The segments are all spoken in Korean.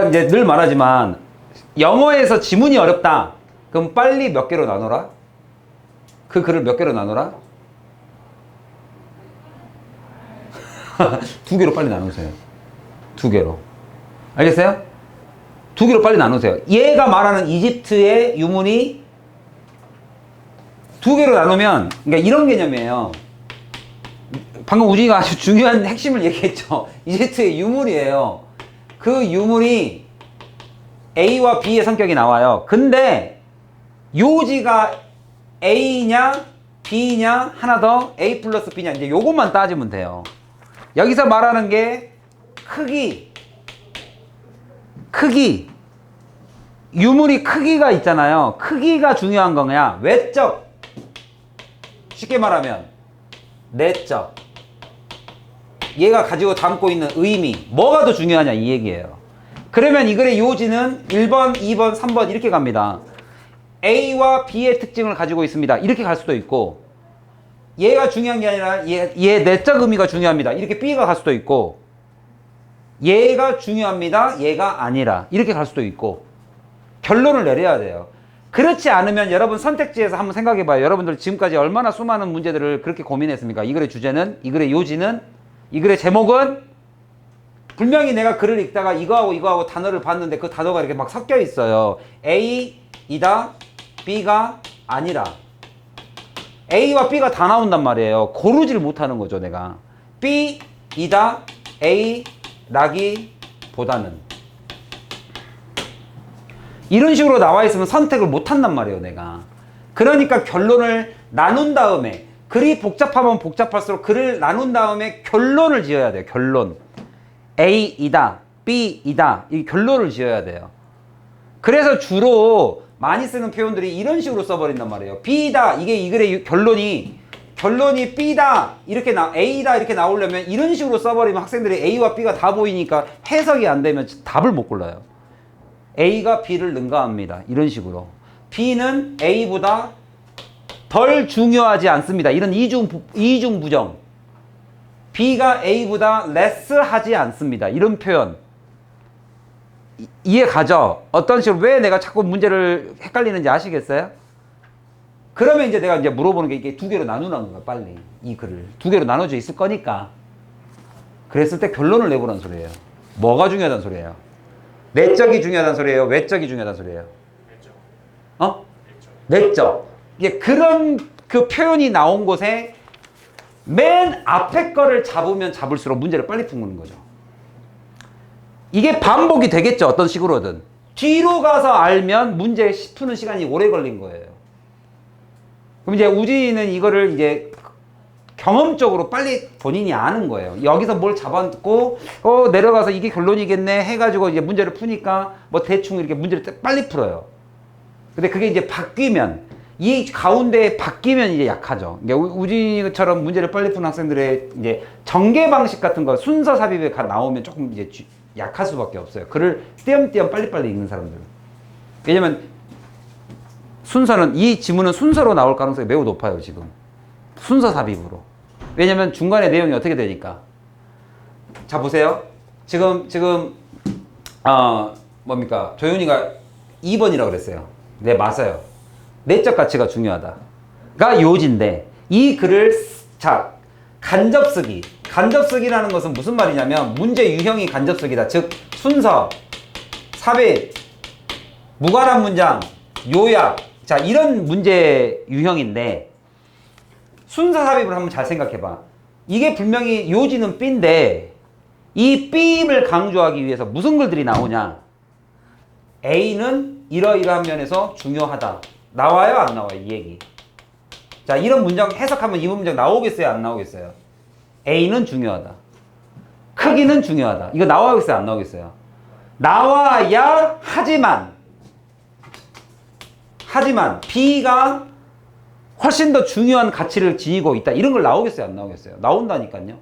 이제 늘 말하지만 영어에서 지문이 어렵다. 그럼 빨리 몇 개로 나눠라? 그 글을 몇 개로 나눠라? 두 개로 빨리 나누세요. 두 개로. 알겠어요? 두 개로 빨리 나누세요. 얘가 말하는 이집트의 유물이 두 개로 나누면, 그러니까 이런 개념이에요. 방금 우진이가 아주 중요한 핵심을 얘기했죠. 이집트의 유물이에요. 그 유물이 A와 B의 성격이 나와요. 근데 요지가 A냐 B냐 하나 더 A 플러스 B냐 이제 요것만 따지면 돼요. 여기서 말하는 게 크기 유물이 크기가 있잖아요. 크기가 중요한 거냐 외적, 쉽게 말하면 내적, 얘가 가지고 담고 있는 의미, 뭐가 더 중요하냐 이 얘기예요. 그러면 이 글의 요지는 1번, 2번, 3번 이렇게 갑니다. A와 B의 특징을 가지고 있습니다. 이렇게 갈 수도 있고, 얘가 중요한 게 아니라 얘 내적 의미가 중요합니다. 이렇게 B가 갈 수도 있고, 얘가 중요합니다. 얘가 아니라 이렇게 갈 수도 있고, 결론을 내려야 돼요. 그렇지 않으면 여러분 선택지에서 한번 생각해 봐요. 여러분들 지금까지 얼마나 수많은 문제들을 그렇게 고민했습니까? 이 글의 주제는, 이 글의 요지는, 이 글의 제목은, 분명히 내가 글을 읽다가 이거하고 단어를 봤는데 그 단어가 이렇게 막 섞여 있어요. A이다, B가 아니라. A와 B가 다 나온단 말이에요. 고르지를 못하는 거죠, 내가. B이다, A라기보다는. 이런 식으로 나와 있으면 선택을 못한단 말이에요, 내가. 그러니까 결론을 나눈 다음에, 글이 복잡하면 복잡할수록 글을 나눈 다음에 결론을 지어야 돼요, 결론. A이다, B이다, 이 결론을 지어야 돼요. 그래서 주로 많이 쓰는 표현들이 이런 식으로 써버린단 말이에요. B다, 이게 이 글의 결론이 B다, 이렇게 A다 이렇게 나오려면 이런 식으로 써버리면 학생들이 A와 B가 다 보이니까 해석이 안 되면 답을 못 골라요. A가 B를 능가합니다. 이런 식으로. B는 A보다 덜 중요하지 않습니다. 이런 이중 부정. B가 A보다 less 하지 않습니다. 이런 표현. 이해 가죠? 어떤 식으로 왜 내가 자꾸 문제를 헷갈리는지 아시겠어요? 그러면 이제 내가 이제 물어보는 게 이게 두 개로 나누는 거야, 빨리. 이 글을. 두 개로 나눠져 있을 거니까. 그랬을 때 결론을 내보라는 소리예요. 뭐가 중요하다는 소리예요? 내적이 중요하다는 소리예요? 외적이 중요하다는 소리예요? 내적. 어? 내적. 이게 그런 그 표현이 나온 곳에 맨 앞에 거를 잡으면 잡을수록 문제를 빨리 푸는 거죠. 이게 반복이 되겠죠. 어떤 식으로든. 뒤로 가서 알면 문제 푸는 시간이 오래 걸린 거예요. 그럼 이제 우진이는 이거를 이제 경험적으로 빨리 본인이 아는 거예요. 여기서 뭘 잡았고, 내려가서 이게 결론이겠네 해가지고 이제 문제를 푸니까 뭐 대충 이렇게 문제를 빨리 풀어요. 근데 그게 이제 바뀌면, 이 가운데에 바뀌면 이제 약하죠. 그러니까 우진이처럼 문제를 빨리 푸는 학생들의 이제 전개 방식 같은 거 순서 삽입에 나오면 조금 이제 약할 수밖에 없어요. 글을 띄엄띄엄 빨리빨리 읽는 사람들. 왜냐면 순서는, 이 지문은 순서로 나올 가능성이 매우 높아요, 지금. 순서 삽입으로. 왜냐면 중간에 내용이 어떻게 되니까. 자, 보세요. 지금, 뭡니까? 조윤이가 2번이라고 그랬어요. 네, 맞아요. 내적 가치가 중요하다가 요지인데, 이 글을, 자, 간접쓰기. 간접쓰기라는 것은 무슨 말이냐면, 문제 유형이 간접쓰기다. 즉, 순서, 삽입, 무관한 문장, 요약. 자, 이런 문제 유형인데, 순서 삽입을 한번 잘 생각해봐. 이게 분명히 요지는 B인데, 이 B임을 강조하기 위해서 무슨 글들이 나오냐? A는 이러이러한 면에서 중요하다. 나와요, 안 나와요? 이 얘기. 자, 이런 문장 해석하면 이 문장 나오겠어요, 안 나오겠어요? A는 중요하다. 크기는 중요하다. 이거 나오겠어요, 안 나오겠어요? 나와야 하지만 B가 훨씬 더 중요한 가치를 지니고 있다. 이런 걸 나오겠어요, 안 나오겠어요? 나온다니까요.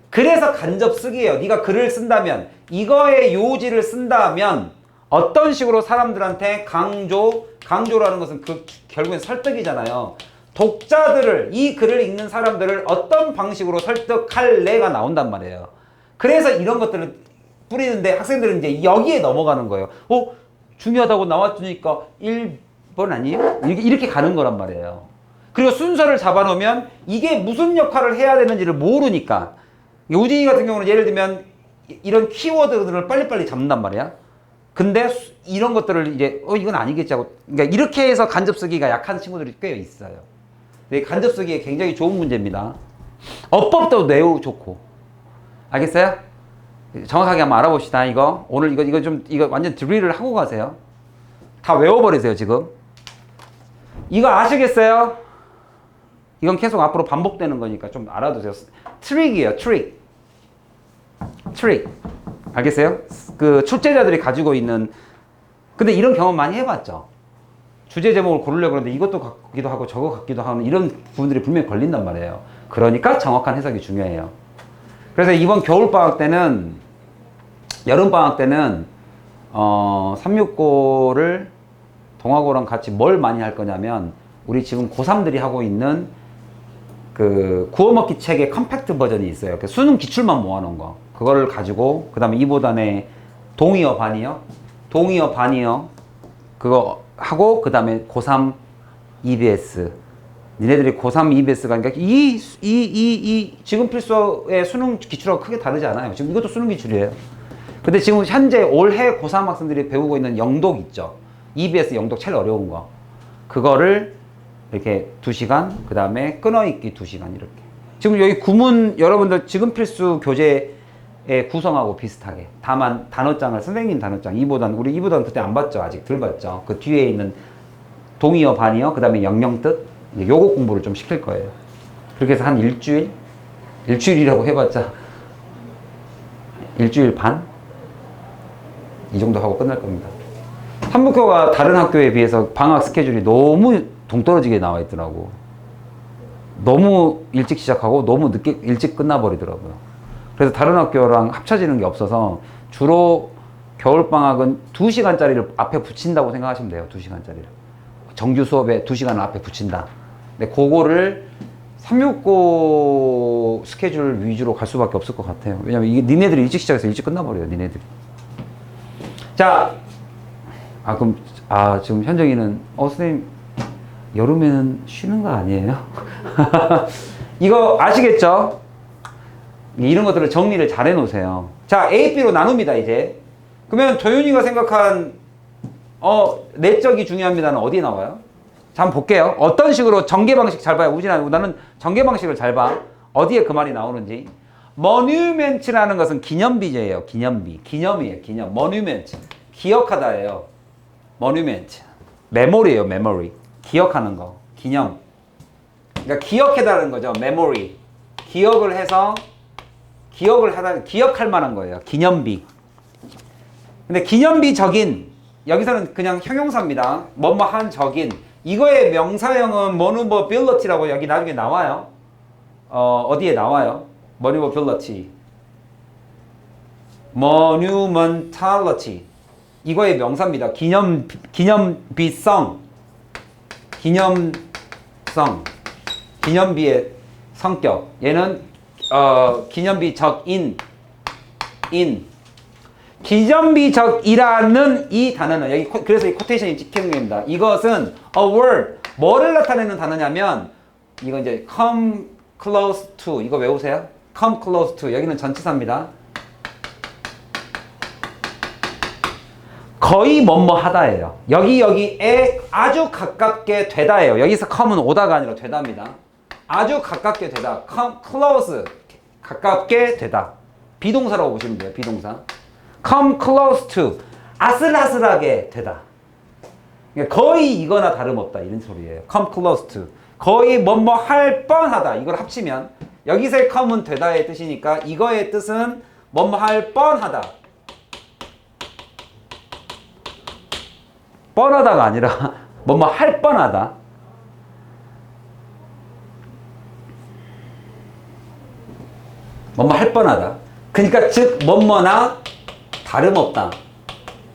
그래서 간접 쓰기예요. 네가 글을 쓴다면, 이거의 요지를 쓴다면 어떤 식으로 사람들한테 강조라는 것은 결국엔 설득이잖아요. 독자들을, 이 글을 읽는 사람들을 어떤 방식으로 설득할래가 나온단 말이에요. 그래서 이런 것들을 뿌리는데 학생들은 이제 여기에 넘어가는 거예요. 중요하다고 나왔으니까 1번 아니에요? 이렇게 가는 거란 말이에요. 그리고 순서를 잡아놓으면 이게 무슨 역할을 해야 되는지를 모르니까 우진이 같은 경우는 예를 들면 이런 키워드들을 빨리빨리 잡는단 말이야. 근데 이런 것들을 이제 이건 아니겠지 하고 그러니까 이렇게 해서 간접 쓰기가 약한 친구들이 꽤 있어요. 근데 간접 쓰기에 굉장히 좋은 문제입니다. 어법도 매우 좋고. 알겠어요? 정확하게 한번 알아봅시다. 이거 오늘 이거 완전 드릴을 하고 가세요. 다 외워버리세요 지금. 이거 아시겠어요? 이건 계속 앞으로 반복되는 거니까 좀 알아두세요. 트릭이에요. 트릭. 알겠어요? 그 출제자들이 가지고 있는 근데 이런 경험 많이 해봤죠. 주제 제목을 고르려고 그러는데 이것도 같기도 하고 저거 같기도 하는 이런 부분들이 분명히 걸린단 말이에요. 그러니까 정확한 해석이 중요해요. 그래서 이번 겨울방학 때는 여름방학 때는 365를 동아고랑 같이 뭘 많이 할 거냐면 우리 지금 고3들이 하고 있는 그 구워먹기 책의 컴팩트 버전이 있어요. 그 수능 기출만 모아놓은 거. 그거를 가지고 그 다음에 2보단에 동의어 반이어 그거 하고 그 다음에 고3 EBS 니네들이 고3 EBS가 그러니까 이 지금 필수의 수능 기출하고 크게 다르지 않아요. 지금 이것도 수능 기출이에요. 근데 지금 현재 올해 고3 학생들이 배우고 있는 영독 있죠. EBS 영독 제일 어려운 거. 그거를 이렇게 2시간, 그 다음에 끊어읽기 2시간 이렇게. 지금 여기 구문 여러분들 지금 필수 교재의 구성하고 비슷하게. 다만 단어장을 선생님 단어장 우리 2보단 그때 안 봤죠. 아직 덜 봤죠. 그 뒤에 있는 동의어 반이어 그 다음에 영영뜻 요거 공부를 좀 시킬 거예요. 그렇게 해서 한 일주일이라고 해봤자 일주일 반? 이 정도 하고 끝날 겁니다. 한북교가 다른 학교에 비해서 방학 스케줄이 너무 동떨어지게 나와 있더라고. 너무 일찍 시작하고 너무 일찍 끝나버리더라고요. 그래서 다른 학교랑 합쳐지는 게 없어서 주로 겨울방학은 2시간짜리를 앞에 붙인다고 생각하시면 돼요. 2시간짜리를. 정규 수업에 2시간을 앞에 붙인다. 근데 그거를 365 스케줄 위주로 갈 수밖에 없을 것 같아요. 왜냐면 이게 니네들이 일찍 시작해서 일찍 끝나버려요. 니네들이. 자, 지금 현정이는 선생님 여름에는 쉬는 거 아니에요? 이거 아시겠죠? 이런 것들을 정리를 잘 해놓으세요. 자, A, B로 나눕니다, 이제. 그러면 도윤이가 생각한, 내적이 중요합니다는 어디에 나와요? 자, 한번 볼게요. 어떤 식으로 전개 방식 잘 봐요. 우진아, 나는 전개 방식을 잘 봐. 어디에 그 말이 나오는지. monument라는 것은 기념비제예요. 기념이에요. 기념. monument. 기억하다예요. monument. 메모리예요. 메모리. 기억하는 거. 기념. 그러니까 기억해달라는 거죠. memory. 기억할 만한 거예요. 기념비. 근데 기념비적인, 여기서는 그냥 형용사입니다. 뭐뭐한 적인. 이거의 명사형은 monumentability라고 여기 나중에 나와요. 어디에 나와요? monumentality. 이거의 명사입니다. 기념비성. 기념비의 성격. 얘는 기념비적인. 기념비적이라는 이 단어는 여기 그래서 이 코테이션이 찍히는 겁니다. 이것은 a word 뭐를 나타내는 단어냐면 이거 이제 come close to 이거 외우세요. come close to 여기는 전치사입니다. 거의 뭐뭐하다예요. 여기에 아주 가깝게 되다예요. 여기서 come은 오다가 아니라 되다입니다. 아주 가깝게 되다. come close 가깝게 되다. 비동사라고 보시면 돼요. 비동사. come close to 아슬아슬하게 되다. 그러니까 거의 이거나 다름없다 이런 소리예요. come close to 거의 뭐뭐 할 뻔하다. 이걸 합치면 여기서의 come은 되다의 뜻이니까 이거의 뜻은 뭐뭐 할 뻔하다. 뻔하다가 아니라 뭐뭐 할 뻔하다. 뭐뭐 할 뻔하다. 그러니까 즉 뭐뭐나 다름없다.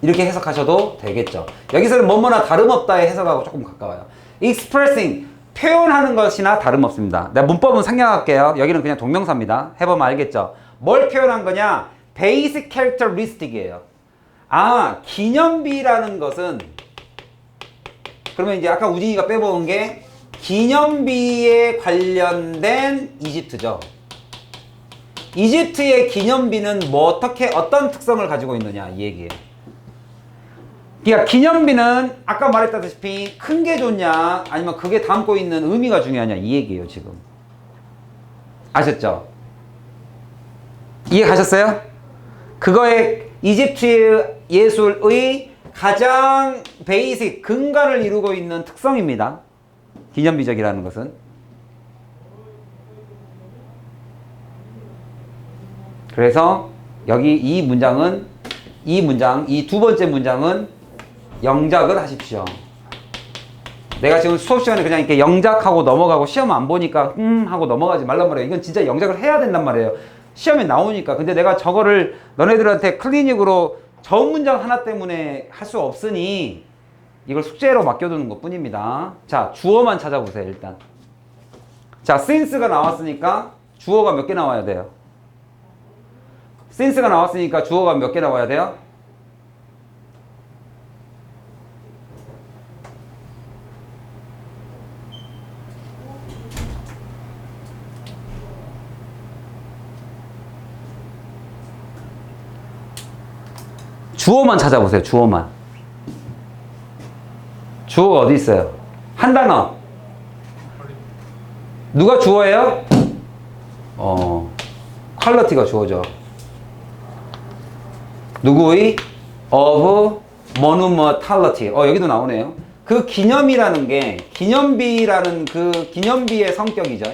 이렇게 해석하셔도 되겠죠. 여기서는 뭐뭐나 다름없다의 해석하고 조금 가까워요. expressing 표현하는 것이나 다름없습니다. 내가 문법은 상냥할게요. 여기는 그냥 동명사입니다. 해보면 알겠죠. 뭘 표현한 거냐? basic characteristic이에요. 아, 기념비라는 것은 그러면 이제 아까 우진이가 빼먹은 게 기념비에 관련된 이집트죠. 이집트의 기념비는 뭐 어떤 특성을 가지고 있느냐 이 얘기예요. 그러니까 기념비는 아까 말했다시피 큰 게 좋냐 아니면 그게 담고 있는 의미가 중요하냐 이 얘기예요 지금. 아셨죠? 이해 가셨어요? 그거의 이집트 예술의 가장 베이직 근간을 이루고 있는 특성입니다. 기념비적이라는 것은. 그래서 여기 이 두 번째 문장은 영작을 하십시오. 내가 지금 수업 시간에 그냥 이렇게 영작하고 넘어가고 시험 안 보니까 하고 넘어가지 말란 말이에요. 이건 진짜 영작을 해야 된단 말이에요. 시험에 나오니까. 근데 내가 저거를 너네들한테 클리닉으로 저 문장 하나 때문에 할 수 없으니 이걸 숙제로 맡겨두는 것 뿐입니다. 자, 주어만 찾아보세요 일단. 자, since가 나왔으니까 주어가 몇 개 나와야 돼요? since가 나왔으니까 주어가 몇 개 나와야 돼요? 주어만 찾아보세요. 주어만. 주어가 어디 있어요? 한 단어. 누가 주어예요? 퀄리티가 주어죠. 누구의? of monumentality. 여기도 나오네요. 그 기념이라는 게 기념비라는 그 기념비의 성격이죠.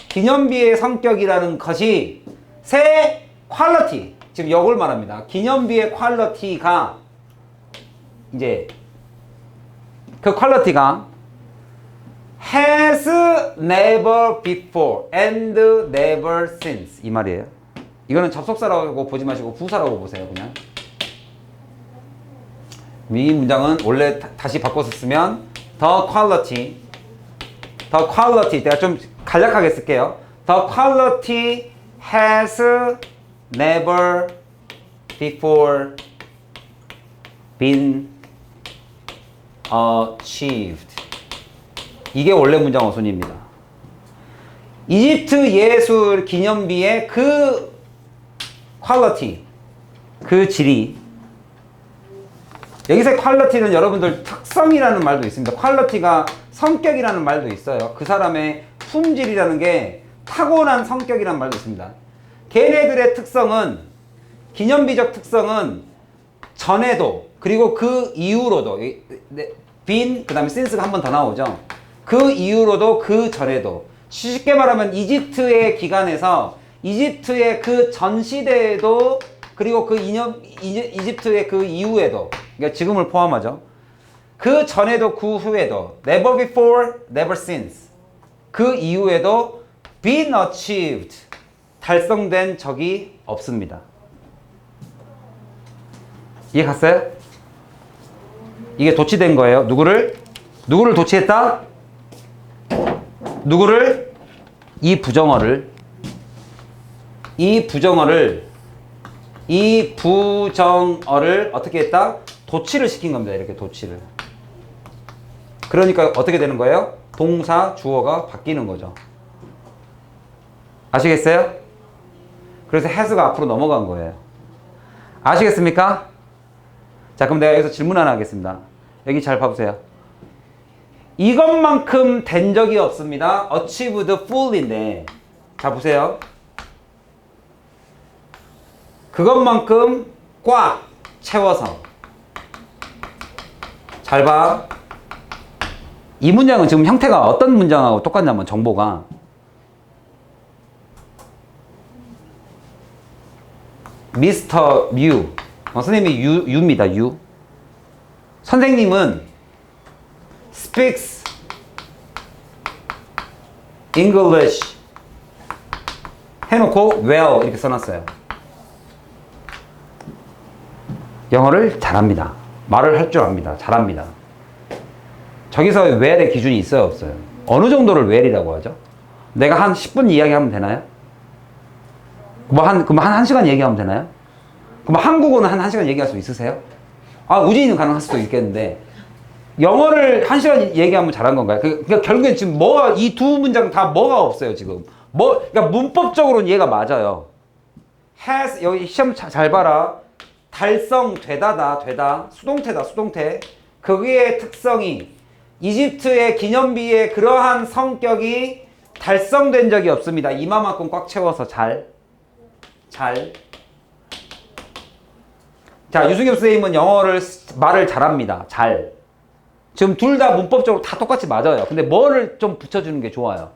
기념비의 성격이라는 것이 새 퀄리티. 지금 이걸 말합니다. 기념비의 퀄리티가 이제 그 퀄리티가 has never before and never since 이 말이에요. 이거는 접속사라고 보지 마시고 부사라고 보세요. 그냥 이 문장은 원래 다시 바꿔서 쓰면 the quality 내가 좀 간략하게 쓸게요. The quality has never before been achieved. 이게 원래 문장 어순입니다. 이집트 예술 기념비의 그 퀄리티, 그 질이 여기서의 퀄리티는 여러분들 특성이라는 말도 있습니다. 퀄리티가 성격이라는 말도 있어요. 그 사람의 품질이라는 게 타고난 성격이라는 말도 있습니다. 걔네들의 특성은 기념비적 특성은 전에도 그리고 그 이후로도 been 그 다음에 since가 한 번 더 나오죠. 그 이후로도 그 전에도 쉽게 말하면 이집트의 기간에서 이집트의 그 전 시대에도 그리고 그 이집트의 그 이후에도 그러니까 지금을 포함하죠. 그 전에도 그 후에도 never before, never since 그 이후에도 been achieved 달성된 적이 없습니다. 이해 갔어요? 이게 도치된 거예요. 누구를 도치했다? 누구를? 이 부정어를 어떻게 했다? 도치를 시킨 겁니다. 이렇게 도치를. 그러니까 어떻게 되는 거예요? 동사, 주어가 바뀌는 거죠. 아시겠어요? 그래서 has가 앞으로 넘어간 거예요. 아시겠습니까? 자, 그럼 내가 여기서 질문 하나 하겠습니다. 여기 잘 봐보세요. 이것만큼 된 적이 없습니다. achieved full인데 자 보세요. 그것만큼 꽉 채워서 잘 봐. 이 문장은 지금 형태가 어떤 문장하고 똑같냐면 정보가 미스터 뮤 선생님이 유입니다. 유 선생님은 speaks English 해놓고 well 이렇게 써놨어요. 영어를 잘합니다. 말을 할 줄 압니다. 잘합니다. 저기서 well의 기준이 있어요? 없어요? 어느 정도를 well이라고 하죠? 내가 한 10분 이야기하면 되나요? 그럼 한 1시간 얘기하면 되나요? 그럼 한국어는 한 1시간 얘기할 수 있으세요? 아, 우진이는 가능할 수도 있겠는데 영어를 1시간 얘기하면 잘한 건가요? 그러니까 결국엔 지금 뭐가 이 두 문장 다 뭐가 없어요, 지금. 그러니까 문법적으로는 얘가 맞아요. has 여기 시험 잘 봐라. 되다. 수동태다, 수동태. 거기에 특성이 이집트의 기념비의 그러한 성격이 달성된 적이 없습니다. 이마만큼 꽉 채워서 잘. 자, 유승엽 선생님은 영어를 말을 잘합니다. 잘. 지금 둘 다 문법적으로 다 똑같이 맞아요. 근데 뭐를 좀 붙여주는 게 좋아요?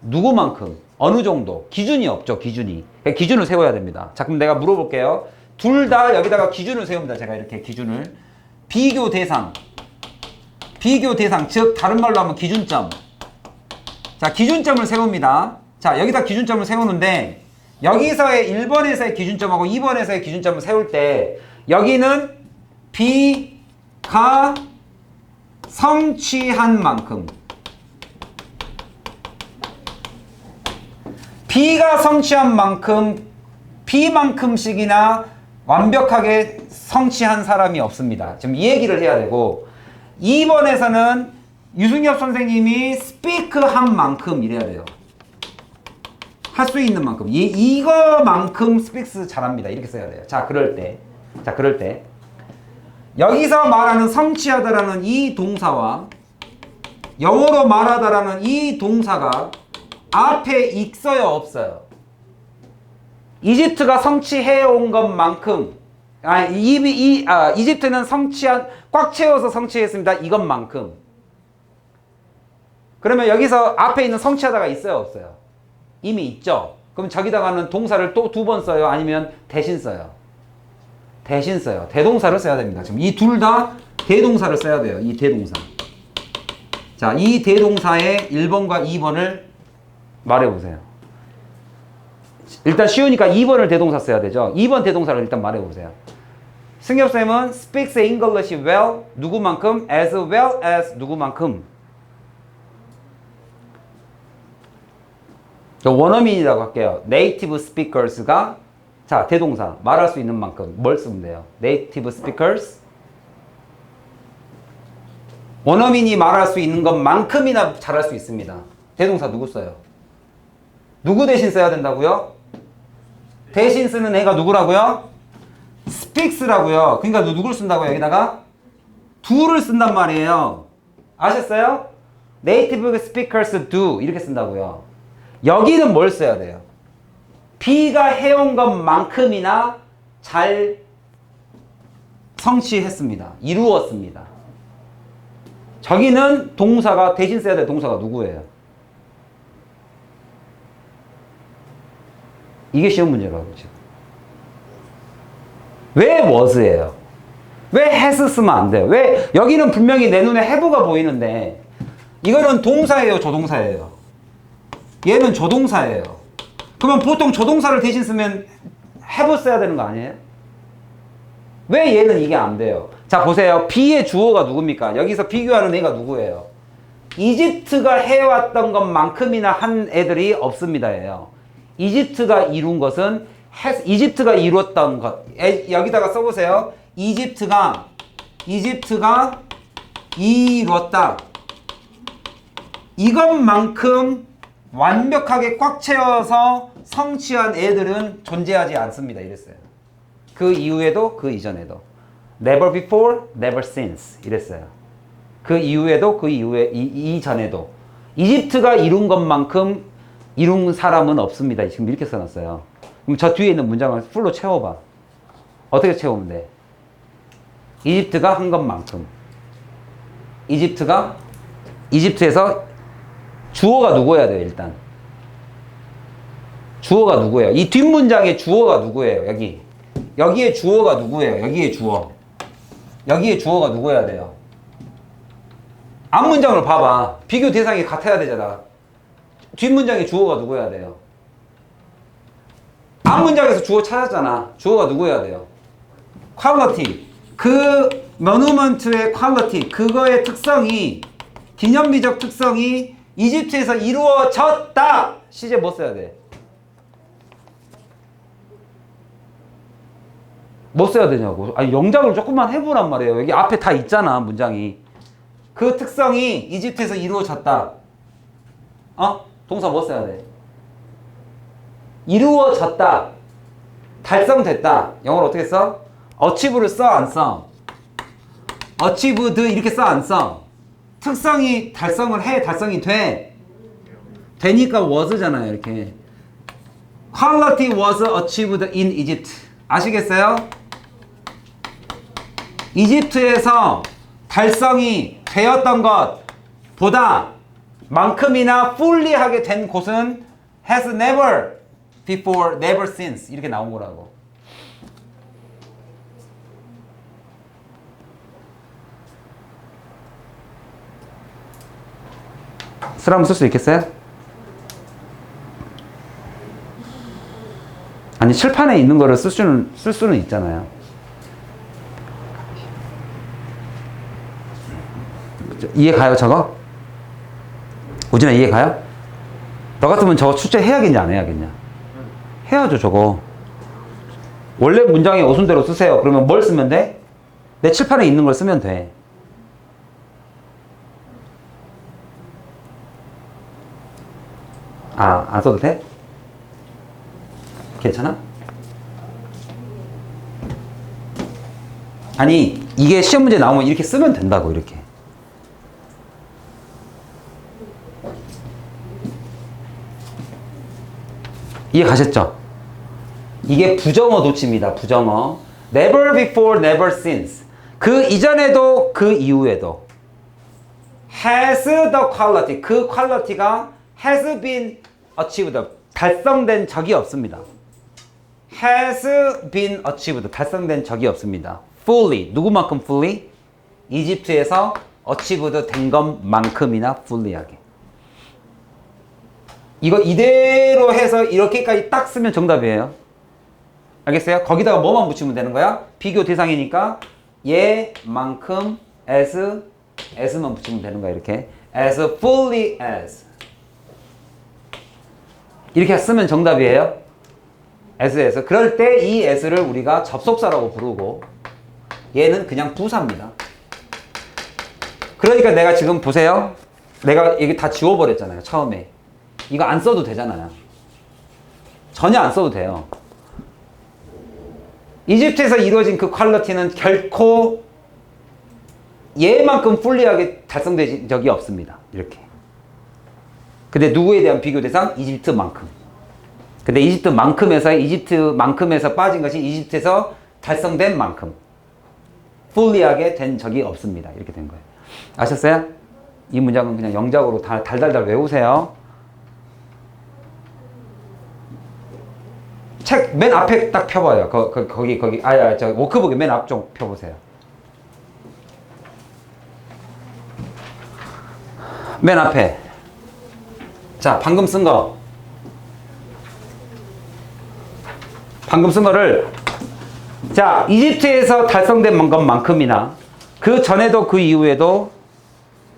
누구만큼? 어느 정도? 기준이 없죠, 기준이. 기준을 세워야 됩니다. 자, 그럼 내가 물어볼게요. 둘 다 여기다가 기준을 세웁니다. 제가 이렇게 기준을. 비교 대상, 즉 다른 말로 하면 기준점. 자, 기준점을 세웁니다. 자, 여기다 기준점을 세우는데 여기서의 1번에서의 기준점하고 2번에서의 기준점을 세울 때 여기는 B가 성취한 만큼, B가 성취한 만큼 B만큼씩이나 완벽하게 성취한 사람이 없습니다. 지금 이 얘기를 해야 되고 2번에서는 유승엽 선생님이 스피크한 만큼 이래야 돼요. 할 수 있는 만큼. 이거만큼 스피크 잘합니다. 이렇게 써야 돼요. 자, 그럴 때. 여기서 말하는 성취하다라는 이 동사와 영어로 말하다라는 이 동사가 앞에 있어요, 없어요? 이집트가 성취해온 것만큼, 이집트는 꽉 채워서 성취했습니다. 이것만큼. 그러면 여기서 앞에 있는 성취하다가 있어요, 없어요? 이미 있죠? 그럼 저기다가는 동사를 또 2번 써요? 아니면 대신 써요? 대신 써요. 대동사를 써야 됩니다. 지금 이 둘 다 대동사를 써야 돼요. 이 대동사. 자, 이 대동사의 1번과 2번을 말해보세요. 일단 쉬우니까 2번을 대동사 써야 되죠. 2번 대동사를 일단 말해보세요. 승엽쌤은 speaks English well, 누구만큼? as well as 누구만큼? 원어민이라고 할게요. native speakers가 자, 대동사 말할 수 있는 만큼 뭘 쓰면 돼요? native speakers 원어민이 말할 수 있는 것만큼이나 잘할 수 있습니다. 대동사 누구 써요? 누구 대신 써야 된다고요? 대신 쓰는 애가 누구라고요? speaks라고요. 그러니까 누구를 쓴다고요? 여기다가 do를 쓴단 말이에요. 아셨어요? native speakers do 이렇게 쓴다고요. 여기는 뭘 써야 돼요? B가 해온 것만큼이나 잘 성취했습니다. 이루었습니다. 저기는 동사가 대신 써야 될 동사가 누구예요? 이게 시험 문제라고 지금. 왜 was예요? 왜 has 쓰면 안 돼요? 왜 여기는 분명히 내 눈에 have가 보이는데 이거는 동사예요, 조동사예요? 얘는 조동사예요. 그러면 보통 조동사를 대신 쓰면 have 써야 되는 거 아니에요? 왜 얘는 이게 안 돼요? 자, 보세요. B의 주어가 누굽니까? 여기서 비교하는 애가 누구예요? 이집트가 해왔던 것만큼이나 한 애들이 없습니다. 예요. 이집트가 이룬 것은 이집트가 이뤘던 것. 여기다가 써보세요. 이집트가 이뤘다. 이것만큼 완벽하게 꽉 채워서 성취한 애들은 존재하지 않습니다. 이랬어요. 그 이후에도 그 이전에도 never before, never since 이랬어요. 그 이후에도 그 이후에 이전에도 이집트가 이룬 것만큼 이룬 사람은 없습니다. 지금 이렇게 써놨어요. 그럼 저 뒤에 있는 문장을 풀로 채워봐. 어떻게 채우면 돼? 이집트가 한 것만큼. 이집트에서 주어가 누구여야 돼요, 일단? 주어가 누구예요? 이 뒷문장의 주어가 누구예요, 여기? 여기에 주어가 누구예요? 여기에 주어. 여기에 주어가 누구여야 돼요? 앞문장을 봐봐. 비교 대상이 같아야 되잖아. 뒷문장의 주어가 누구여야 돼요? 앞문장에서 주어 찾았잖아. 주어가 누구여야 돼요? quality. 그 monument의 quality. 그거의 특성이, 기념비적 특성이 이집트에서 이루어졌다. 시제 뭐 써야 돼? 뭐 써야 되냐고. 아니, 영작을 조금만 해보란 말이에요. 여기 앞에 다 있잖아, 문장이. 그 특성이 이집트에서 이루어졌다. 동사 뭐 써야 돼? 이루어졌다. 달성됐다. 영어로 어떻게 써? achieve를 써, 안 써? achieved 이렇게 써, 안 써? 특성이 달성을 해, 달성이 돼. 되니까 was잖아요, 이렇게. Quality was achieved in Egypt. 아시겠어요? 이집트에서 달성이 되었던 것보다 만큼이나 fully하게 된 곳은 has never before, never since 이렇게 나온 거라고. 쓰라면 쓸 수 있겠어요? 아니, 칠판에 있는 거를 쓸 수는 있잖아요. 이해 가요, 저거? 우진아, 이해 가요? 너 같으면 저거 출제해야겠냐, 안 해야겠냐? 해야죠, 저거. 원래 문장의 어순대로 쓰세요. 그러면 뭘 쓰면 돼? 내 칠판에 있는 걸 쓰면 돼. 안 써도 돼? 괜찮아? 아니, 이게 시험 문제 나오면 이렇게 쓰면 된다고, 이렇게. 이해 가셨죠? 이게 부정어 도치입니다. 부정어. Never before, never since. 그 이전에도 그 이후에도. Has the quality. 그 퀄리티가 has been achieved. 달성된 적이 없습니다. Has been achieved. 달성된 적이 없습니다. Fully. 누구만큼 fully? 이집트에서 achieved 된 것만큼이나 fully하게. 이거 이대로 해서 이렇게까지 딱 쓰면 정답이에요. 알겠어요? 거기다가 뭐만 붙이면 되는 거야? 비교 대상이니까 얘만큼 as만 붙이면 되는 거야. 이렇게 as fully as 이렇게 쓰면 정답이에요. as에서 그럴 때 이 as를 우리가 접속사라고 부르고 얘는 그냥 부사입니다. 그러니까 내가 지금 보세요. 내가 이게 다 지워버렸잖아요. 처음에 이거 안 써도 되잖아요. 전혀 안 써도 돼요. 이집트에서 이루어진 그 퀄리티는 결코 얘만큼 풀리하게 달성된 적이 없습니다. 이렇게. 근데 누구에 대한 비교 대상? 이집트만큼. 근데 이집트만큼에서 빠진 것이 이집트에서 달성된 만큼. 풀리하게 된 적이 없습니다. 이렇게 된 거예요. 아셨어요? 이 문장은 그냥 영작으로 달달달 외우세요. 책 맨 앞에 딱 펴봐요. 거기 저 워크북에 맨 앞쪽 펴보세요. 맨 앞에. 자, 방금 쓴 거를 자, 이집트에서 달성된 것만큼이나 그 전에도 그 이후에도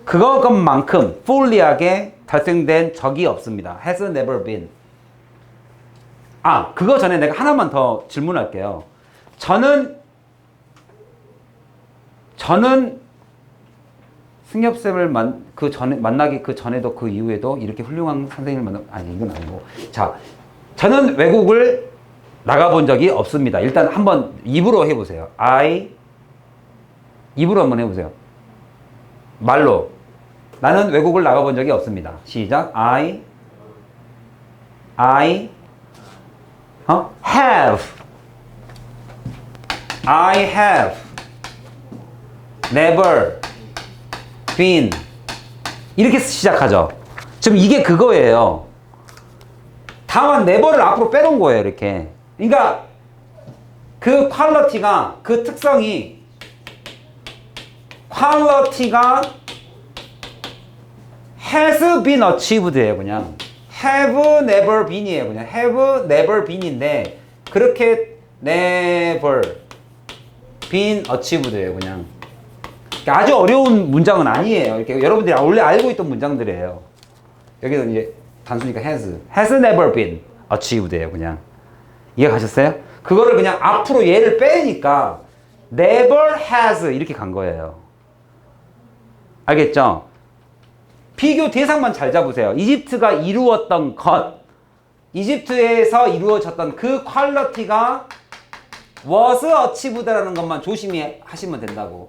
그것만큼 fully하게 달성된 적이 없습니다. has never been. 그거 전에 내가 하나만 더 질문할게요. 저는 승엽쌤을 만나기 그 전에도 그 이후에도 이렇게 훌륭한 선생님을 이건 아니고. 자, 저는 외국을 나가본 적이 없습니다. 일단 한번 입으로 해보세요. 입으로 한번 해보세요. 말로. 나는 외국을 나가본 적이 없습니다. 시작. I have never been 이렇게 시작하죠. 지금 이게 그거예요. 다만 never를 앞으로 빼놓은 거예요. 이렇게. 그러니까 그 퀄리티가 그 특성이 has been achieved예요. 그냥 have never been이에요. 그냥 have never been인데 그렇게 never been achieved예요. 그냥 아주 어려운 문장은 아니에요. 이렇게 여러분들이 원래 알고 있던 문장들이에요. 여기서 이제 단수니까 has never been achieved예요. 그냥 이해 가셨어요? 그거를 그냥 앞으로 얘를 빼니까 never has 이렇게 간 거예요. 알겠죠? 비교 대상만 잘 잡으세요. 이집트가 이루었던 것, 이집트에서 이루어졌던 그 퀄리티가 was achieved라는 것만 조심히 하시면 된다고.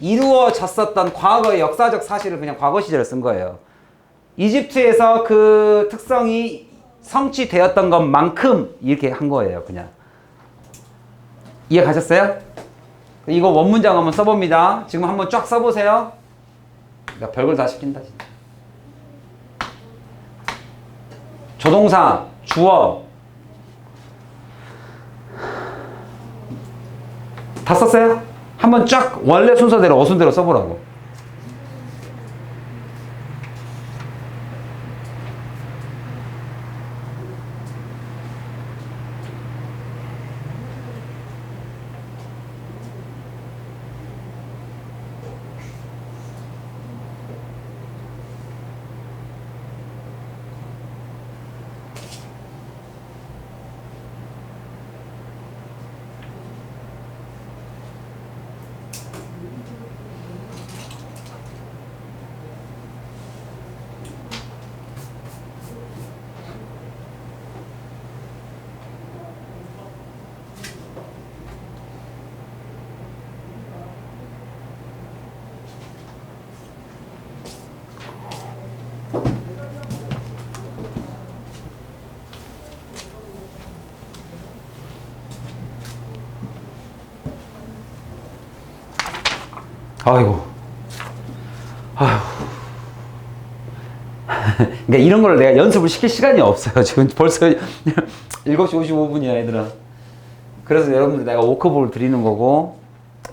이루어졌었던 과거의 역사적 사실을 그냥 과거 시절에 쓴 거예요. 이집트에서 그 특성이 성취되었던 것만큼 이렇게 한 거예요. 그냥 이해 가셨어요? 이거 원문장 한번 써봅니다. 지금 한번 쫙 써보세요. 그러니까 별걸 다 시킨다 진짜. 조동사, 주어 다 썼어요? 한번 쫙 원래 순서대로 어순대로 써보라고. 아이고, 아휴. 그러니까 이런 걸 내가 연습을 시킬 시간이 없어요. 지금 벌써 7시 55분이야, 얘들아. 그래서 여러분들 내가 워크북을 드리는 거고,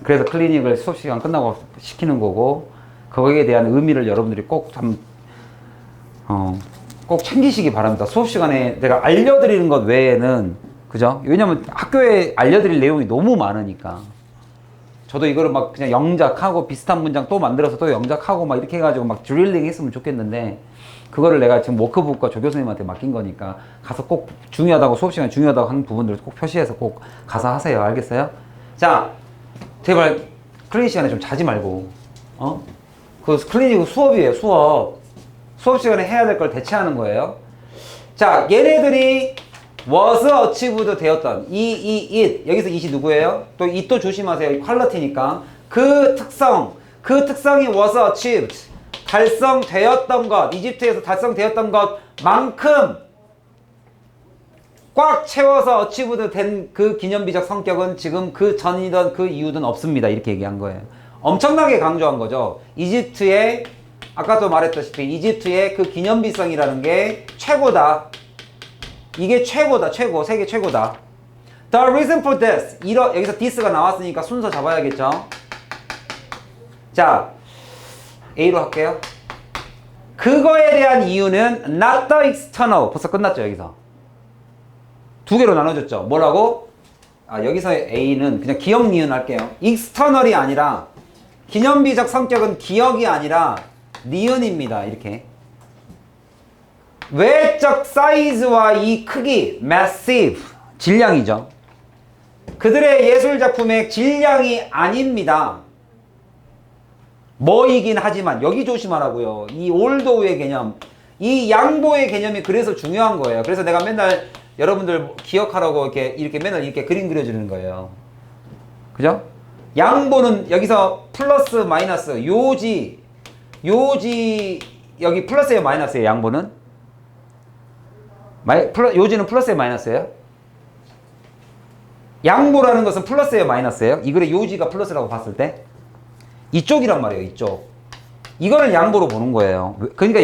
그래서 클리닉을 수업 시간 끝나고 시키는 거고, 거기에 대한 의미를 여러분들이 꼭 꼭 챙기시기 바랍니다. 수업 시간에 내가 알려드리는 것 외에는, 그죠? 왜냐면 학교에 알려드릴 내용이 너무 많으니까. 저도 이거를 막 그냥 영작하고 비슷한 문장 또 만들어서 또 영작하고 막 이렇게 해가지고 막 드릴링 했으면 좋겠는데, 그거를 내가 지금 워크북과 조 교수님한테 맡긴 거니까 가서 꼭 중요하다고, 수업 시간에 중요하다고 하는 부분들을 꼭 표시해서 꼭 가서 하세요. 알겠어요? 자, 제발 클리닉 시간에 좀 자지 말고, 그 클리닉은 수업이에요. 수업 시간에 해야 될 걸 대체하는 거예요. 자, 얘네들이 was achieved 되었던 it, 여기서 it이 누구예요? 또 it도 조심하세요. 퀄리티니까. 그 특성이 was achieved, 달성되었던 것, 이집트에서 달성되었던 것만큼 꽉 채워서 achieved 된 그 기념비적 성격은 지금 그 전이든 그 이후든 없습니다. 이렇게 얘기한 거예요. 엄청나게 강조한 거죠. 이집트의, 아까도 말했다시피 이집트의 그 기념비성이라는 게 최고다. 이게 최고다, 최고. 세계 최고다. The reason for this. 여기서 this가 나왔으니까 순서 잡아야겠죠. 자, A로 할게요. 그거에 대한 이유는 not the external. 벌써 끝났죠, 여기서. 두 개로 나눠졌죠. 뭐라고? 여기서 A는 그냥 기억 니은 할게요. external이 아니라, 기념비적 성격은 기억이 아니라 니은입니다. 이렇게. 외적 사이즈와 이 크기, massive, 질량이죠. 그들의 예술작품의 질량이 아닙니다. 뭐이긴 하지만, 여기 조심하라고요. 이 올도의 개념, 이 양보의 개념이 그래서 중요한 거예요. 그래서 내가 맨날 여러분들 기억하라고 이렇게 맨날 이렇게 그림 그려주는 거예요. 그죠? 양보는 여기서 플러스 마이너스, 요지 여기 플러스예요, 마이너스예요, 양보는? 요지는 플러스예요, 마이너스예요? 양보라는 것은 플러스예요, 마이너스예요? 이 글의 요지가 플러스라고 봤을 때 이쪽이란 말이에요. 이쪽. 이거는 양보로 보는 거예요. 그러니까